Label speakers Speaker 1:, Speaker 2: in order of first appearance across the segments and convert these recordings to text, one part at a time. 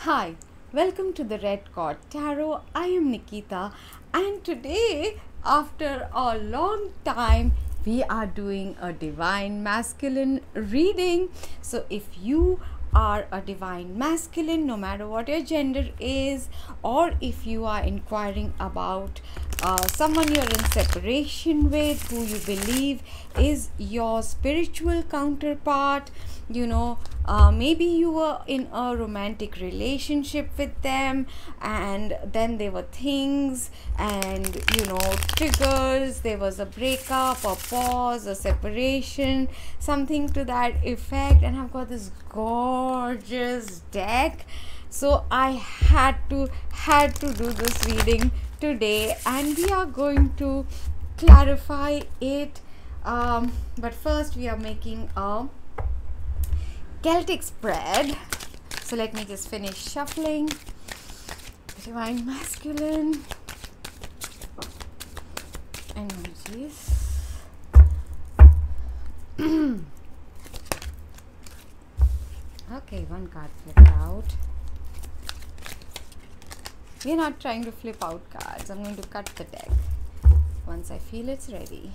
Speaker 1: Hi, welcome to the Red Cord Tarot. I am Nikita, and today, after a long time, we are doing a divine masculine reading. So, if you are a divine masculine, no matter what your gender is, or if you are inquiring about someone you're in separation with, who you believe is your spiritual counterpart, maybe you were in a romantic relationship with them, and then there were things and triggers. There was a breakup, a pause, a separation, something to that effect. And I've got this gorgeous deck, so I had to do this reading today, and we are going to clarify it. But first, we are making a Celtic Spread. So let me just finish shuffling. Divine masculine energies. Okay, one card flipped out. We're not trying to flip out cards. I'm going to cut the deck once I feel it's ready.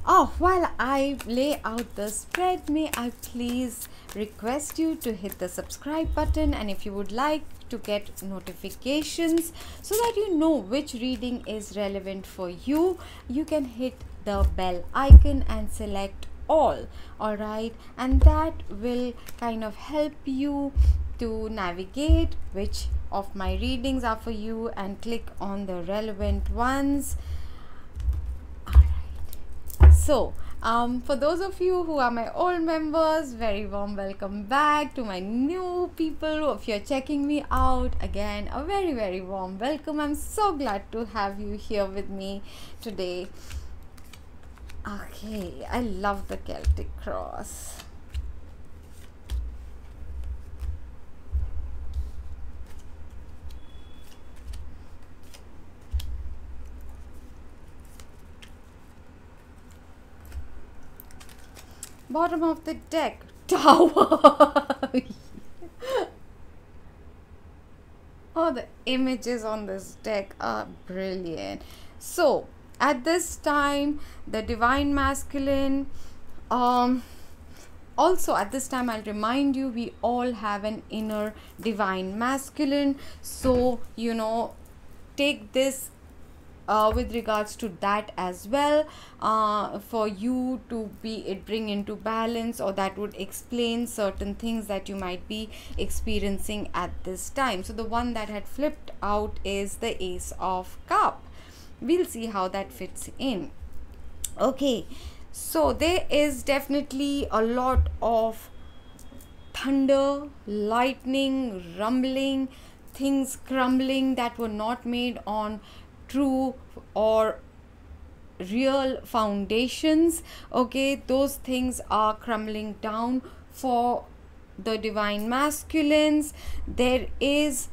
Speaker 1: Oh, while I lay out the spread, may I please request you to hit the subscribe button, and if you would like to get notifications so that you know which reading is relevant for you, you can hit the bell icon and select all right, and that will kind of help you to navigate which of my readings are for you and click on the relevant ones. So, for those of you who are my old members, very warm welcome back. To my new people, if you're checking me out, again, a very, very warm welcome. I'm so glad to have you here with me today. Okay, I love the Celtic cross. Bottom of the deck, Tower. Oh, the images on this deck are brilliant. So, at this time, the divine masculine, also at this time, I'll remind you, we all have an inner divine masculine. So, take this with regards to that as well, for you to bring into balance, or that would explain certain things that you might be experiencing at this time. So the one that had flipped out is the Ace of Cup. We'll see how that fits in. Okay, so there is definitely a lot of thunder, lightning, rumbling, things crumbling that were not made on true or real foundations. Okay, those things are crumbling down for the divine masculines. There is,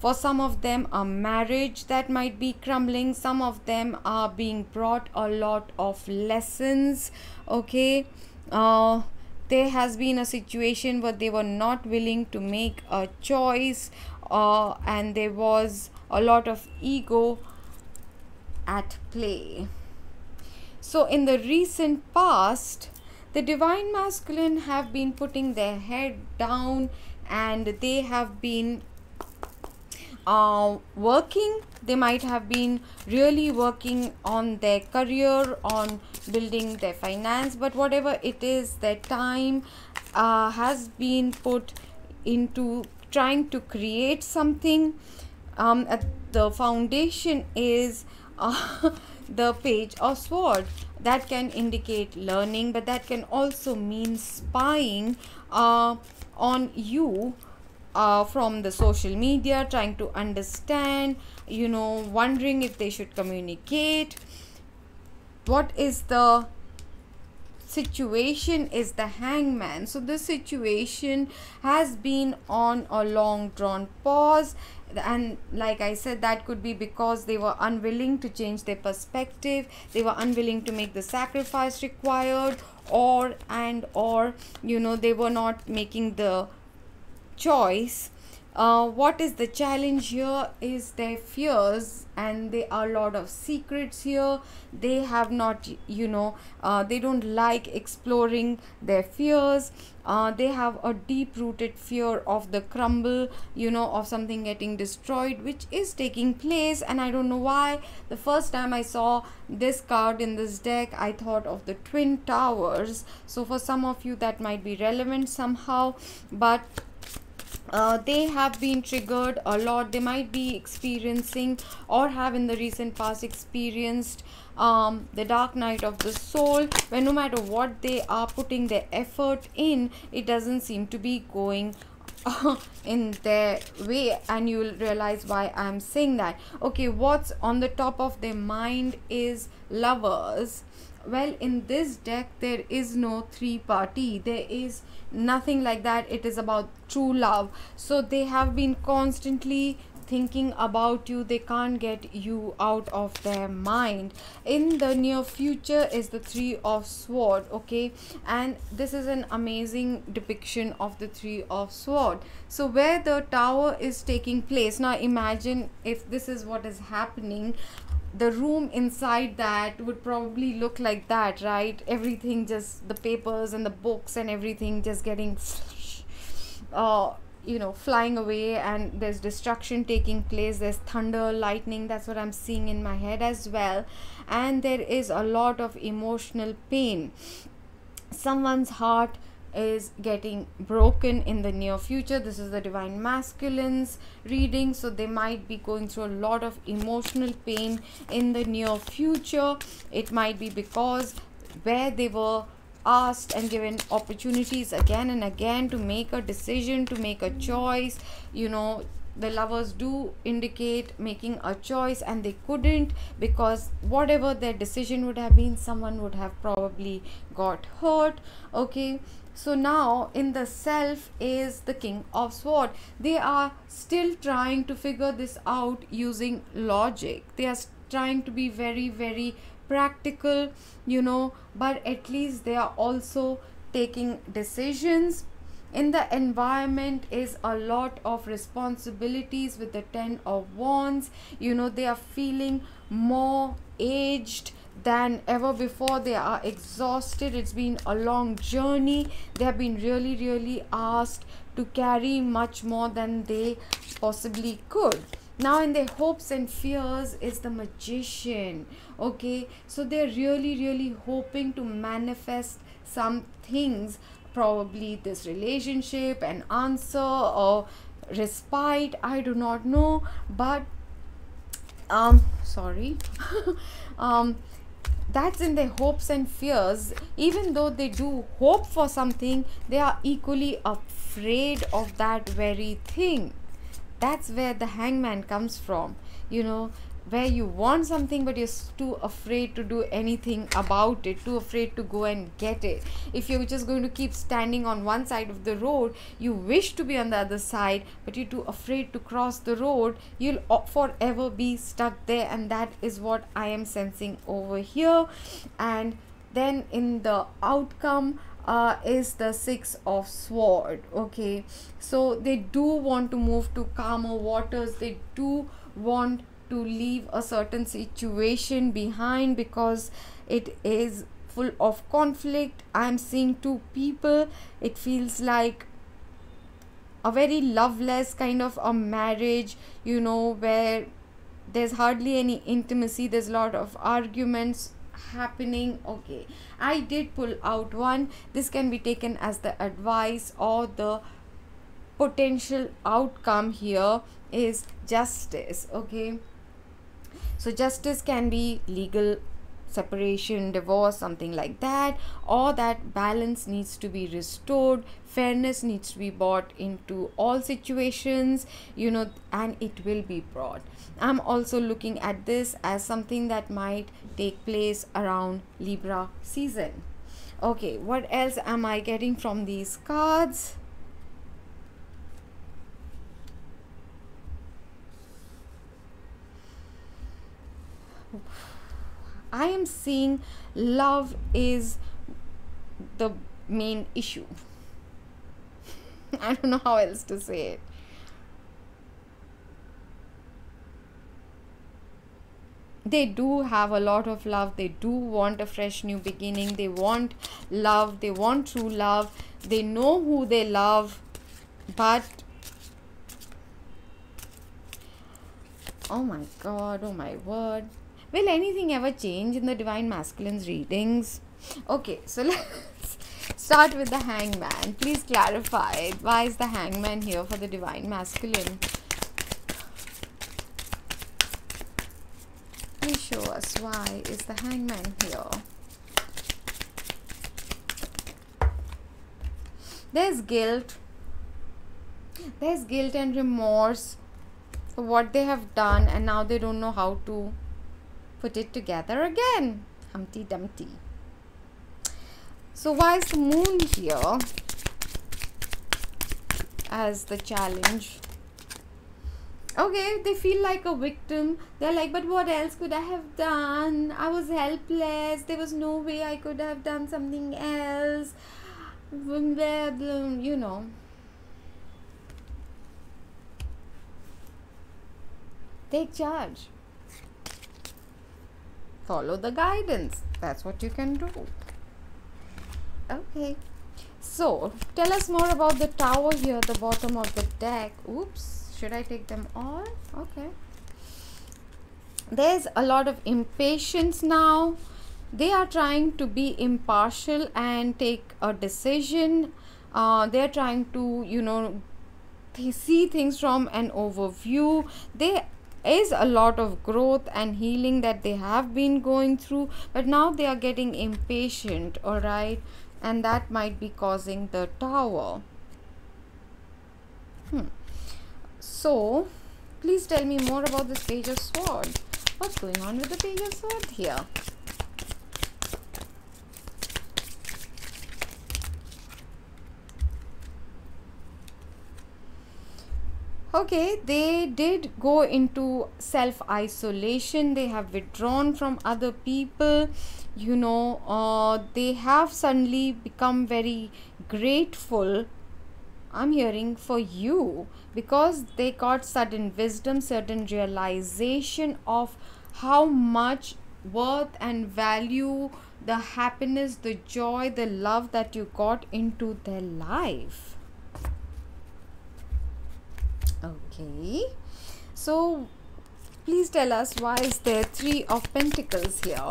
Speaker 1: for some of them, a marriage that might be crumbling. Some of them are being brought a lot of lessons. Okay, there has been a situation where they were not willing to make a choice, and there was a lot of ego at play. So in the recent past, the divine masculine have been putting their head down, and they have been working. They might have been really working on their career, on building their finance, but whatever it is, their time has been put into trying to create something. At the foundation is the Page of Swords. That can indicate learning, but that can also mean spying on you from the social media, trying to understand, wondering if they should communicate. What is the situation is the Hangman. So this situation has been on a long drawn pause, and like I said, that could be because they were unwilling to change their perspective, they were unwilling to make the sacrifice required, or you know, they were not making the choice. What is the challenge here is their fears, and there are a lot of secrets here. They have not, you know, they don't like exploring their fears. They have a deep rooted fear of the crumble, you know, of something getting destroyed, which is taking place. And I don't know why, the first time I saw this card in this deck, I thought of the Twin Towers. So for some of you that might be relevant somehow, but they have been triggered a lot. They might be experiencing or have in the recent past experienced the dark night of the soul, where no matter what they are putting their effort in, it doesn't seem to be going in their way. And you will realize why I'm saying that. Okay, what's on the top of their mind is Lovers. Well, in this deck there is no three party, there is nothing like that. It is about true love. So they have been constantly thinking about you. They can't get you out of their mind. In the near future is the Three of Sword. Okay, and this is an amazing depiction of the Three of Sword. So where the tower is taking place, now imagine if this is what is happening, the room inside that would probably look like that, right? Everything, just the papers and the books and everything just getting you know, flying away, and there's destruction taking place, there's thunder, lightning. That's what I'm seeing in my head as well. And there is a lot of emotional pain. Someone's heart is getting broken in the near future. This is the Divine Masculines reading, so they might be going through a lot of emotional pain in the near future. It might be because where they were asked and given opportunities again and again to make a decision, to make a choice, you know, the Lovers do indicate making a choice, and they couldn't, because whatever their decision would have been, someone would have probably got hurt. Okay, so now in the self is the King of Sword. They are still trying to figure this out using logic. They are trying to be very, very practical, you know, but at least they are also taking decisions. In the environment is a lot of responsibilities with the Ten of Wands. You know, they are feeling more aged than ever before. They are exhausted. It's been a long journey. They have been really, really asked to carry much more than they possibly could. Now in their hopes and fears is the Magician. Okay, so they're really, really hoping to manifest some things, probably this relationship, an answer, or respite, I do not know. But sorry that's in their hopes and fears. Even though they do hope for something, they are equally afraid of that very thing. That's where the Hangman comes from, you know, where you want something but you're too afraid to do anything about it, too afraid to go and get it. If you're just going to keep standing on one side of the road, you wish to be on the other side, but you're too afraid to cross the road, you'll forever be stuck there. And that is what I am sensing over here. And then in the outcome is the Six of Sword. Okay, so they do want to move to calmer waters. They do want to leave a certain situation behind because it is full of conflict. I'm seeing two people. It feels like a very loveless kind of a marriage, you know, where there's hardly any intimacy. There's a lot of arguments happening. Okay, I did pull out one. This can be taken as the advice or the potential outcome. Here is Justice. Okay, so justice can be legal separation, divorce, something like that, or that balance needs to be restored, fairness needs to be brought into all situations, you know, and it will be brought. I'm also looking at this as something that might take place around Libra season. Okay, what else am I getting from these cards? I am seeing love is the main issue. I don't know how else to say it. They do have a lot of love. They do want a fresh new beginning. They want love. They want true love. They know who they love. But oh my god, oh my word. Will anything ever change in the Divine Masculine's readings? Okay, so let's start with the Hangman. Please clarify, why is the Hangman here for the Divine Masculine? Please show us why is the Hangman here. There's guilt. There's guilt and remorse for what they have done, and now they don't know how to put it together again. Humpty Dumpty. So why is the Moon here as the challenge? Okay, they feel like a victim. They're like, but what else could I have done? I was helpless. There was no way I could have done something else. You know. Take charge. Follow the guidance. That's what you can do. Okay. So, tell us more about the Tower here at the bottom of the deck. Oops. Should I take them all? Okay. There's a lot of impatience now. They are trying to be impartial and take a decision. They're trying to, you know, see things from an overview. There is a lot of growth and healing that they have been going through, but now they are getting impatient, all right? And that might be causing the Tower. So, please tell me more about this Page of Swords. What's going on with the Page of Swords here? Okay, they did go into self-isolation. They have withdrawn from other people. You know, they have suddenly become very grateful, I'm hearing, for you, because they got sudden wisdom, certain realization of how much worth and value the happiness, the joy, the love that you got into their life. Okay, so please tell us, why is there Three of Pentacles here?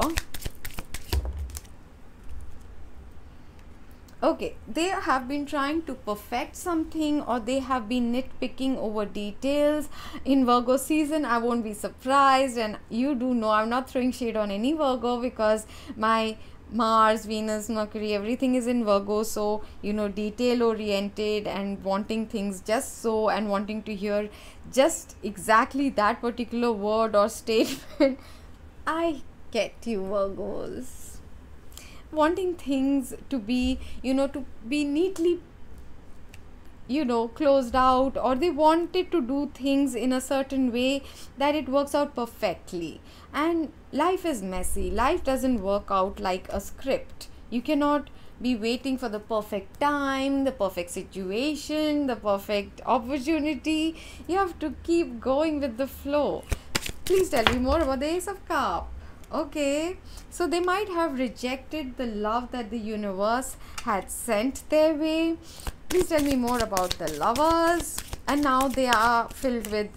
Speaker 1: Okay, they have been trying to perfect something, or they have been nitpicking over details. In Virgo season, I won't be surprised, and you do know I'm not throwing shade on any Virgo, because my Mars, Venus, Mercury, everything is in Virgo. So, you know, detail oriented and wanting things just so, and wanting to hear just exactly that particular word or statement. I get you, Virgos. Wanting things to be, you know, to be neatly, you know, closed out, or they wanted to do things in a certain way that it works out perfectly. And life is messy. Life doesn't work out like a script. You cannot be waiting for the perfect time, the perfect situation, the perfect opportunity. You have to keep going with the flow. Please tell me more about the Ace of Cups. Okay, so they might have rejected the love that the universe had sent their way. Please tell me more about the Lovers. And now they are filled with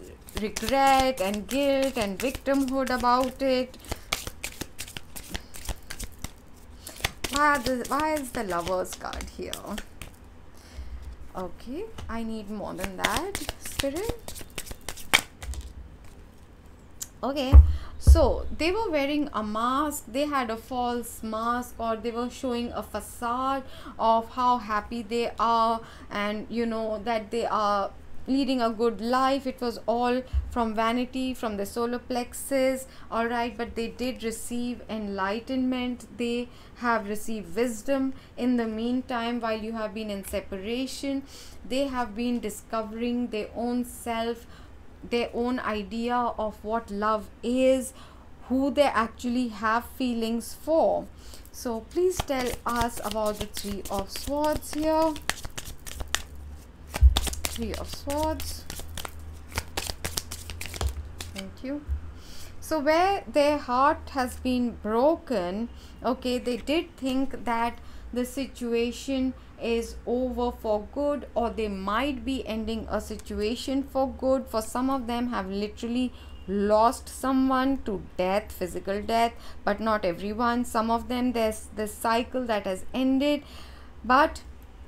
Speaker 1: regret and guilt and victimhood about it. Why is the Lovers card here? Okay, I need more than that, Spirit. Okay, so they were wearing a mask. They had a false mask, or they were showing a facade of how happy they are, and you know that they are leading a good life. It was all from vanity, from the solar plexus, all right, but they did receive enlightenment. They have received wisdom in the meantime. While you have been in separation, they have been discovering their own self, their own idea of what love is, who they actually have feelings for. So please tell us about the Three of Swords here. Three of Swords. Thank you. So where their heart has been broken, okay, they did think that the situation is over for good, or they might be ending a situation for good. For some of them have literally lost someone to death, physical death, but not everyone. Some of them, there's this cycle that has ended, but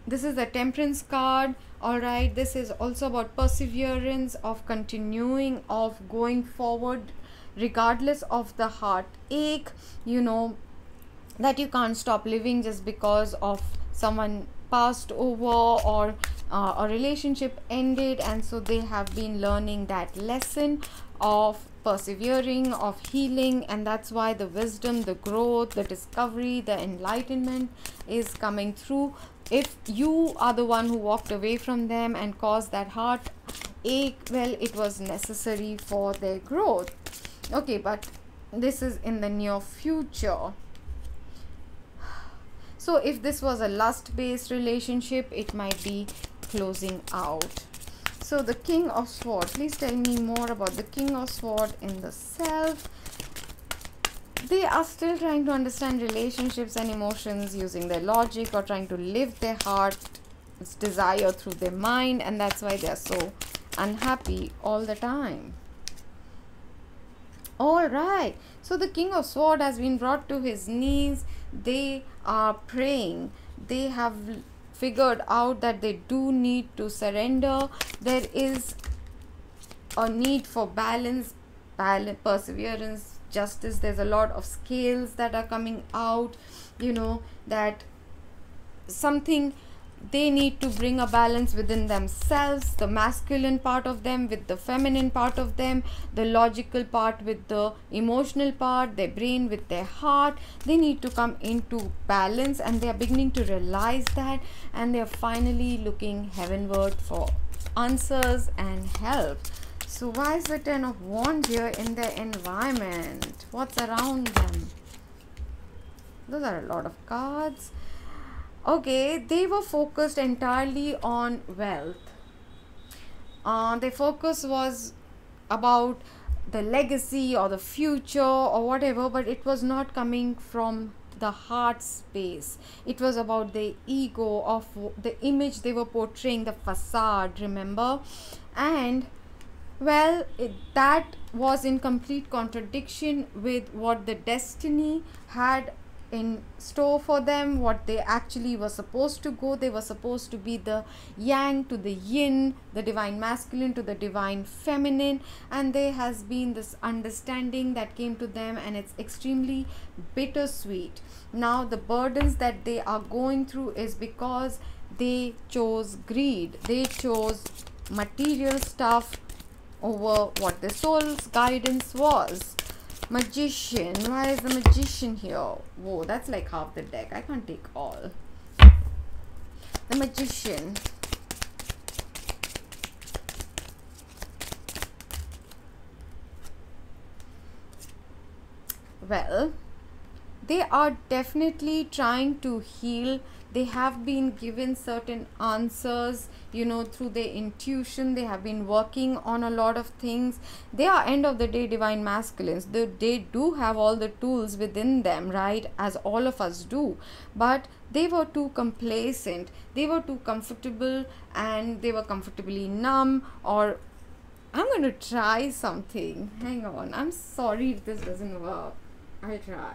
Speaker 1: this is the Temperance card, all right. This is also about perseverance, of continuing, of going forward regardless of the heartache, you know, that you can't stop living just because of someone passed over, or a relationship ended. And so they have been learning that lesson of persevering, of healing, and that's why the wisdom, the growth, the discovery, the enlightenment is coming through. If you are the one who walked away from them and caused that heartache, well, it was necessary for their growth. Okay, but this is in the near future. So if this was a lust-based relationship, it might be closing out. So the King of Swords, please tell me more about the King of Swords in the self. They are still trying to understand relationships and emotions using their logic, or trying to live their heart's desire through their mind, and that's why they are so unhappy all the time. All right, so the King of Swords has been brought to his knees. They are praying. They have figured out that they do need to surrender. There is a need for balance, perseverance, justice. There's a lot of scales that are coming out, you know, that something they need to bring a balance within themselves, the masculine part of them with the feminine part of them, the logical part with the emotional part, their brain with their heart. They need to come into balance, and they are beginning to realize that, and they are finally looking heavenward for answers and help. So why is the Ten of Wands here in their environment? What's around them? Those are a lot of cards. Okay, they were focused entirely on wealth. Their focus was about the legacy or the future or whatever, but it was not coming from the heart space. It was about the ego, of the image they were portraying, the facade, remember? And well, that was in complete contradiction with what the destiny had in store for them, what they actually were supposed to go. They were supposed to be the yang to the yin, the divine masculine to the divine feminine, and there has been this understanding that came to them, and it's extremely bittersweet. Now the burdens that they are going through is because they chose greed. They chose material stuff over what their soul's guidance was. Magician. Why is the Magician here? Whoa, that's like half the deck. I can't take all. The Magician. Well, they are definitely trying to heal. They have been given certain answers, you know, through their intuition. They have been working on a lot of things. They are, end of the day, divine masculines. They do have all the tools within them, right, as all of us do, but they were too complacent. They were too comfortable, and they were comfortably numb. Or I'm going to try something. Hang on, I'm sorry if this doesn't work. I'll try.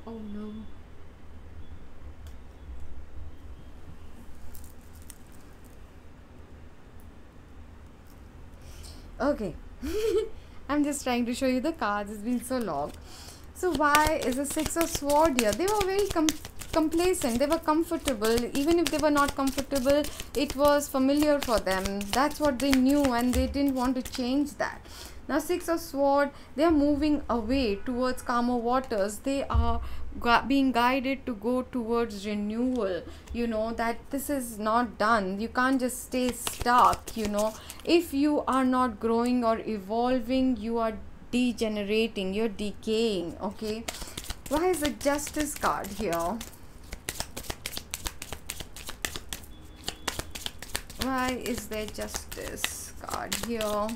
Speaker 1: Oh no. Okay. I'm just trying to show you the cards. It's been so long. So why is the Six of Swords here? They were very complacent, they were comfortable. Even if they were not comfortable, it was familiar for them. That's what they knew, and they didn't want to change that. Now, Six of Swords, they are moving away towards calmer waters. They are being guided to go towards renewal. You know that this is not done. You can't just stay stuck. You know, if you are not growing or evolving, you are degenerating, you're decaying. Okay, why is the Justice card here? Why is there Justice card here?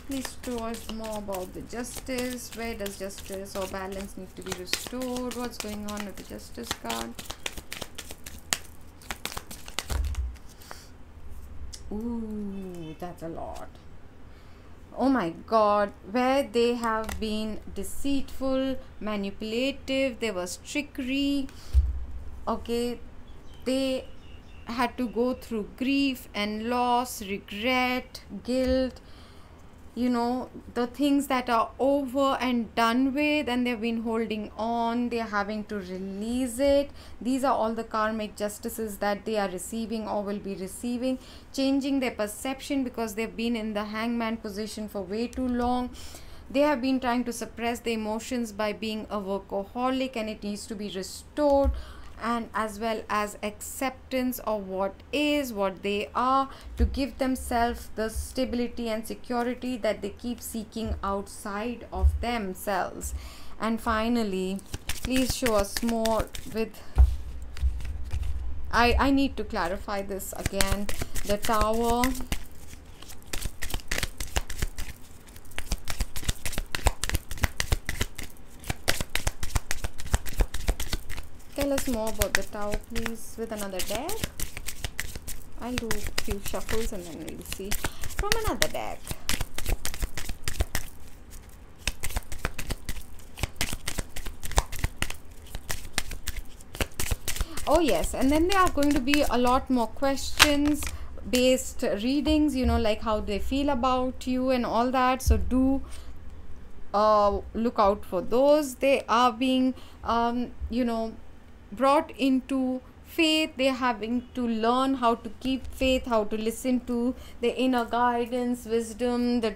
Speaker 1: Please show us more about the Justice. Where does justice or balance need to be restored? What's going on with the Justice card? Ooh, that's a lot. Oh my God, where they have been deceitful, manipulative, there was trickery. Okay, they had to go through grief and loss, regret, guilt. You know, the things that are over and done with, and they've been holding on, they're having to release it. These are all the karmic justices that they are receiving or will be receiving. Changing their perception because they've been in the hangman position for way too long. They have been trying to suppress the emotions by being a workaholic, and it needs to be restored. And as well as acceptance of what is, what they are, to give themselves the stability and security that they keep seeking outside of themselves. And finally, please show us more with, I need to clarify this again, the Tower. Tell us more about the Tower, please, with another deck. I'll do a few shuffles and then we'll see from another deck. Oh yes, and then there are going to be a lot more questions based readings, you know, like how they feel about you and all that. So do look out for those. They are being you know, brought into faith. They're having to learn how to keep faith, how to listen to the inner guidance, wisdom, that,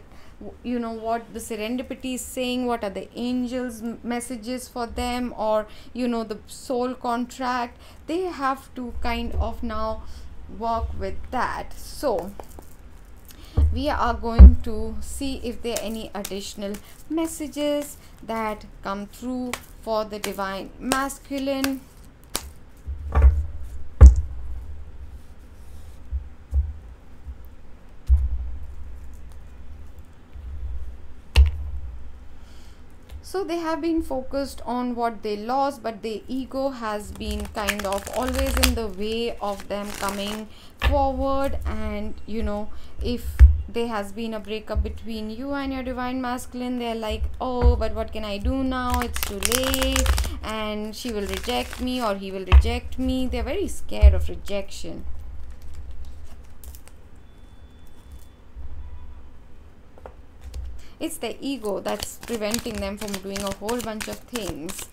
Speaker 1: you know, what the serendipity is saying, what are the angels messages for them, or, you know, the soul contract. They have to kind of now work with that. So we are going to see if there are any additional messages that come through for the divine masculine. So they have been focused on what they lost, but the ego has been kind of always in the way of them coming forward. And, you know, if there has been a breakup between you and your divine masculine, they're like, oh, but what can I do now? It's too late, and she will reject me or he will reject me. They're very scared of rejection. It's the ego that's preventing them from doing a whole bunch of things.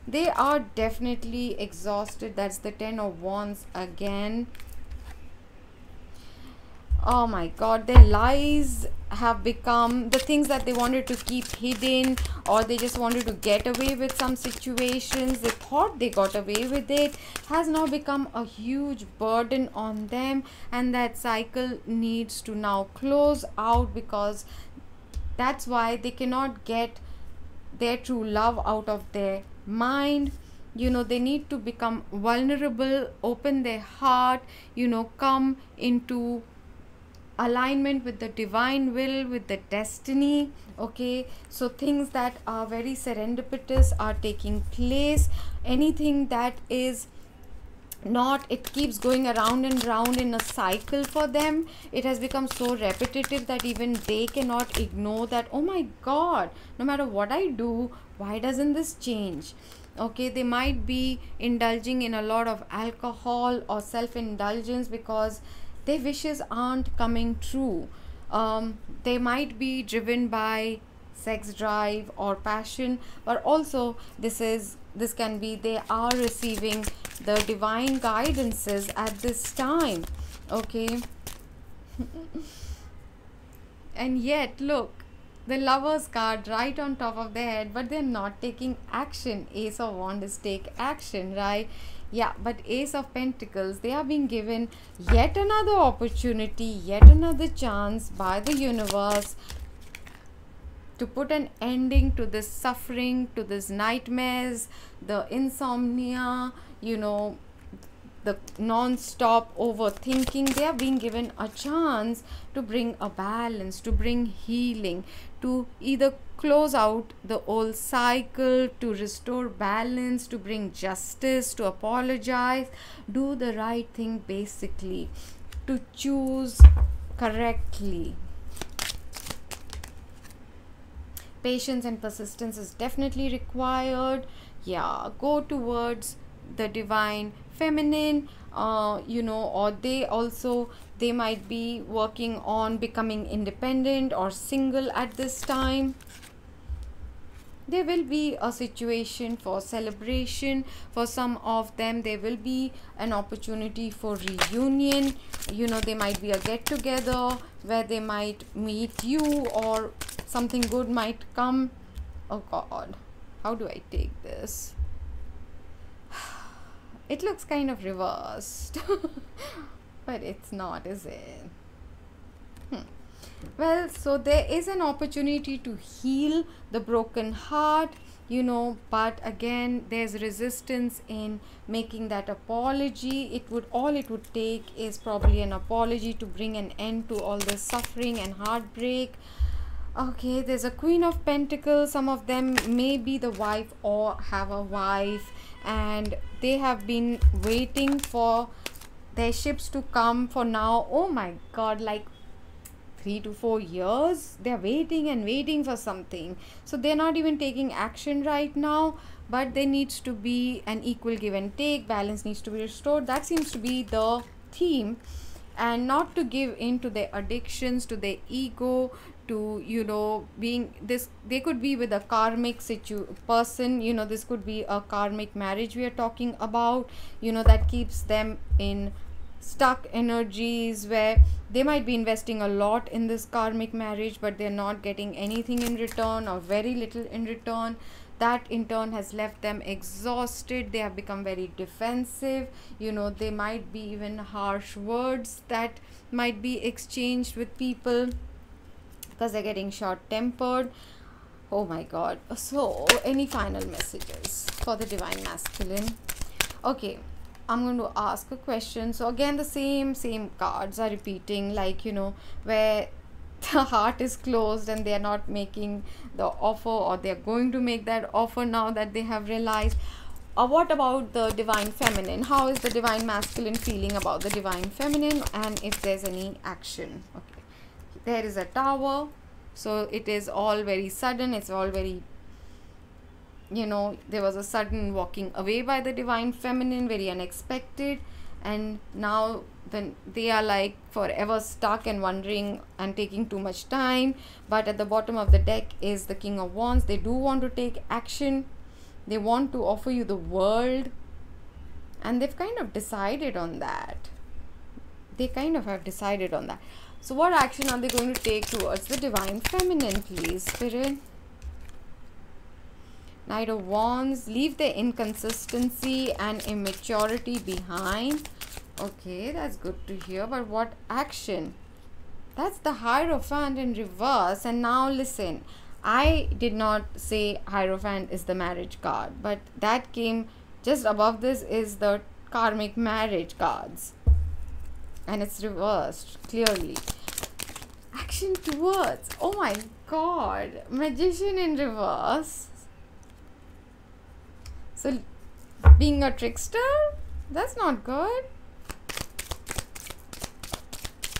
Speaker 1: They are definitely exhausted. That's the Ten of Wands again. Oh my God, their lies have become the things that they wanted to keep hidden, or they just wanted to get away with some situations. They thought they got away with it, has now become a huge burden on them, and that cycle needs to now close out, because that's why they cannot get their true love out of their mind. You know, they need to become vulnerable, open their heart, you know, come into alignment with the divine will, with the destiny. Okay, so things that are very serendipitous are taking place. Anything that is not, it keeps going around and round in a cycle for them. It has become so repetitive that even they cannot ignore that, oh my God, no matter what I do, why doesn't this change? Okay, they might be indulging in a lot of alcohol or self-indulgence because their wishes aren't coming true. They might be driven by sex drive or passion, but also this can be they are receiving the divine guidances at this time. Okay. And yet look, the Lovers card right on top of their head, but they're not taking action. Ace of Wands is take action, right? Yeah, but Ace of Pentacles, they are being given yet another opportunity, yet another chance by the universe to put an ending to this suffering, to this nightmares, the insomnia, you know, the non-stop overthinking. They are being given a chance to bring a balance, to bring healing, to either close out the old cycle, to restore balance, to bring justice, to apologize, do the right thing, basically to choose correctly. Patience and persistence is definitely required. Yeah, go towards the divine feminine, you know, or they might be working on becoming independent or single at this time. There will be a situation for celebration. For some of them, there will be an opportunity for reunion. You know, there might be a get together where they might meet you, or something good might come. Oh God, how do I take this? It looks kind of reversed. But it's not, is it? Well, so there is an opportunity to heal the broken heart, you know, but again, there's resistance in making that apology. All it would take is probably an apology to bring an end to all the suffering and heartbreak. Okay, there's a Queen of Pentacles. Some of them may be the wife or have a wife, and they have been waiting for their ships to come for now. Oh my God, like 3 to 4 years they're waiting and waiting for something. So they're not even taking action right now, but there needs to be an equal give and take. Balance needs to be restored. That seems to be the theme. And not to give in to their addictions, to their ego, to, you know, being this. They could be with a karmic person, you know. This could be a karmic marriage we are talking about, you know, that keeps them in stuck energies where they might be investing a lot in this karmic marriage, but they're not getting anything in return, or very little in return. That in turn has left them exhausted. They have become very defensive, you know. They might be even harsh words that might be exchanged with people because they're getting short-tempered. Oh my God. So any final messages for the divine masculine? Okay, I'm going to ask a question. So again, the same cards are repeating, like, you know, where the heart is closed and they are not making the offer, or they are going to make that offer now that they have realized. What about the divine feminine? How is the divine masculine feeling about the divine feminine, and if there's any action? Okay, there is a Tower. So it is all very sudden. It's all very, you know, there was a sudden walking away by the divine feminine, very unexpected, and now then they are like forever stuck and wondering and taking too much time. But at the bottom of the deck is the King of Wands. They do want to take action. They want to offer you the world, and they've kind of decided on that. They kind of have decided on that. So what action are they going to take towards the divine feminine, please, Spirit? Knight of Wands. Leave the inconsistency and immaturity behind. Okay, that's good to hear. But what action? That's the Hierophant in reverse. And now listen, I did not say Hierophant is the marriage card, but that came just above this is the karmic marriage cards, and it's reversed clearly. Action towards, oh my God, Magician in reverse. So being a trickster, that's not good.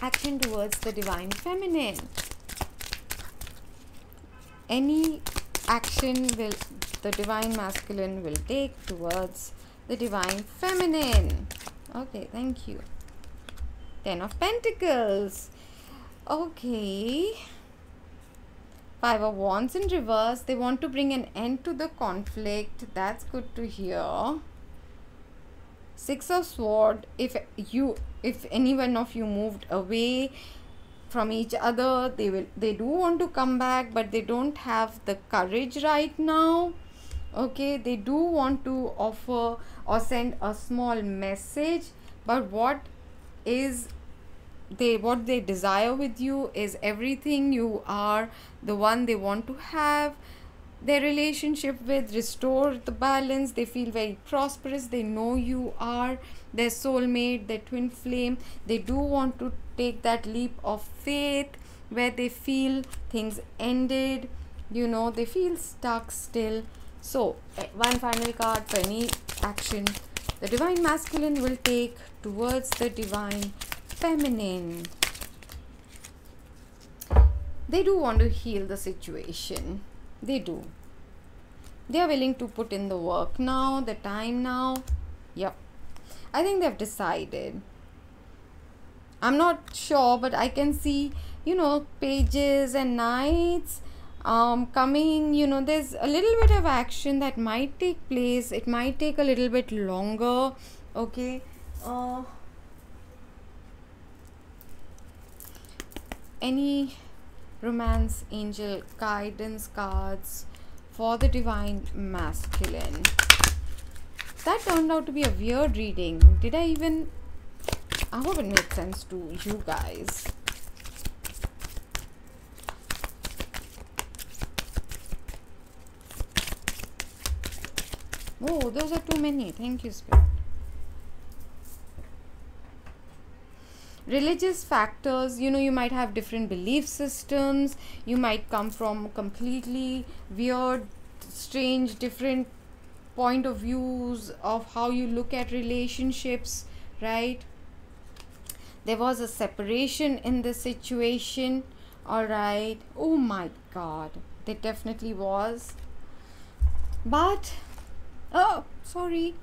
Speaker 1: Action towards the divine feminine. Any action will the divine masculine will take towards the divine feminine. Okay, thank you. 10 of Pentacles. Okay. Five of Wands in reverse. They want to bring an end to the conflict. That's good to hear. Six of Swords. If any one of you moved away from each other, they do want to come back, but they don't have the courage right now. Okay, they do want to offer or send a small message, but what they desire with you is everything. You are the one they want to have their relationship with. Restore the balance. They feel very prosperous. They know you are their soulmate, their twin flame. They do want to take that leap of faith where they feel things ended, you know, they feel stuck still. So one final card for any action the divine masculine will take towards the divine feminine. They do want to heal the situation. They do. They are willing to put in the work now, the time now. Yep. I think they've decided. I'm not sure, but I can see, you know, pages and knights coming. You know, there's a little bit of action that might take place. It might take a little bit longer. Okay. Any romance angel guidance cards for the divine masculine? That turned out to be a weird reading. I hope it made sense to you guys. Oh, those are too many. Thank you, Spirit. Religious factors, you know, you might have different belief systems. You might come from completely weird, strange, different point of views of how you look at relationships, right? There was a separation in this situation. All right. Oh my God. There definitely was. But, oh, sorry.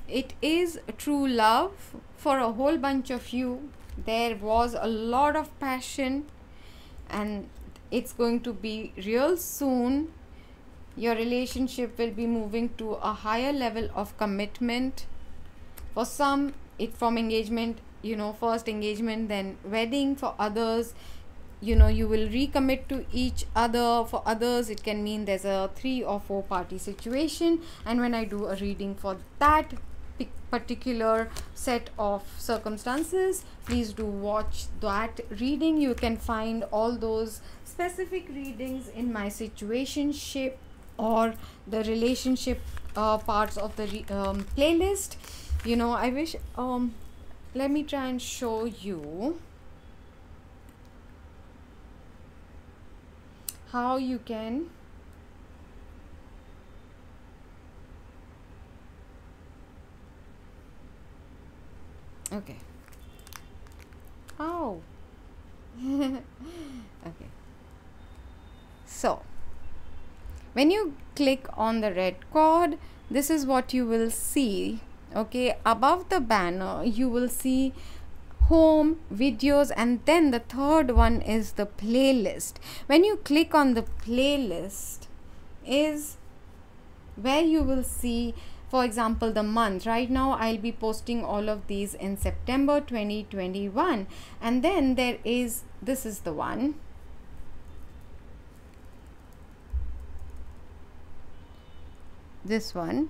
Speaker 1: It is true love for a whole bunch of you. There was a lot of passion and it's going to be real soon. Your relationship will be moving to a higher level of commitment. For some, from engagement, you know, first engagement, then wedding. For others, you know, you will recommit to each other. For others, it can mean there's a 3 or 4 party situation. And when I do a reading for that particular set of circumstances, please do watch that reading. You can find all those specific readings in my situationship or the relationship parts of the playlist. You know, I wish let me try and show you how you can okay. Oh. Okay. So when you click on the red cord, this is what you will see. Okay, above the banner you will see home, videos, and then the third one is the playlist. When you click on the playlist is where you will see, for example, the month. Right now I'll be posting all of these in September 2021, and then this is the one. This one,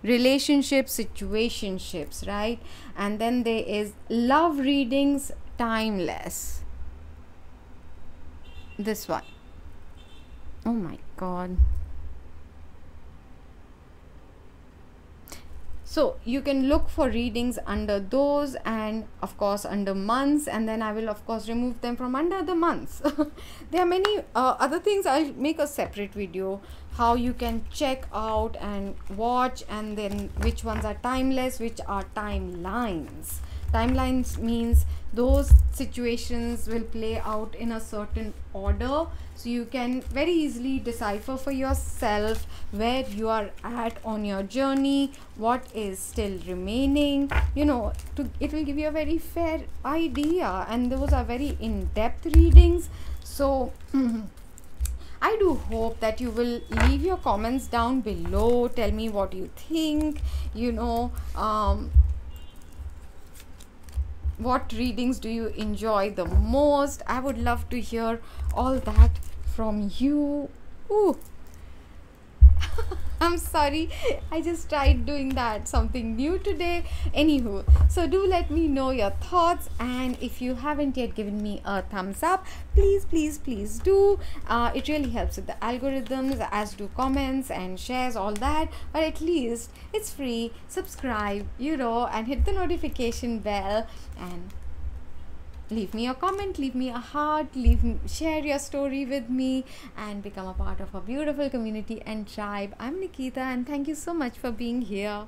Speaker 1: relationships, situationships, right? And then there is love readings, timeless. This one. Oh my God. So you can look for readings under those, and of course under months, and then I will of course remove them from under the months. There are many other things. I'll make a separate video how you can check out and watch, and then which ones are timeless, which are timelines. Timelines means those situations will play out in a certain order, so you can very easily decipher for yourself where you are at on your journey, what is still remaining. You know, it will give you a very fair idea, and those are very in-depth readings. So I do hope that you will leave your comments down below. Tell me what you think, you know, what readings do you enjoy the most. I would love to hear all that from you. Ooh. I'm sorry, I just tried doing that, something new today. Anywho, so do let me know your thoughts, and if you haven't yet given me a thumbs up, please do. It really helps with the algorithms, as do comments and shares, all that. But at least it's free. Subscribe, you know, and hit the notification bell, and leave me a comment, leave me a heart, share your story with me, and become a part of a beautiful community and tribe. I'm Nikita, and thank you so much for being here.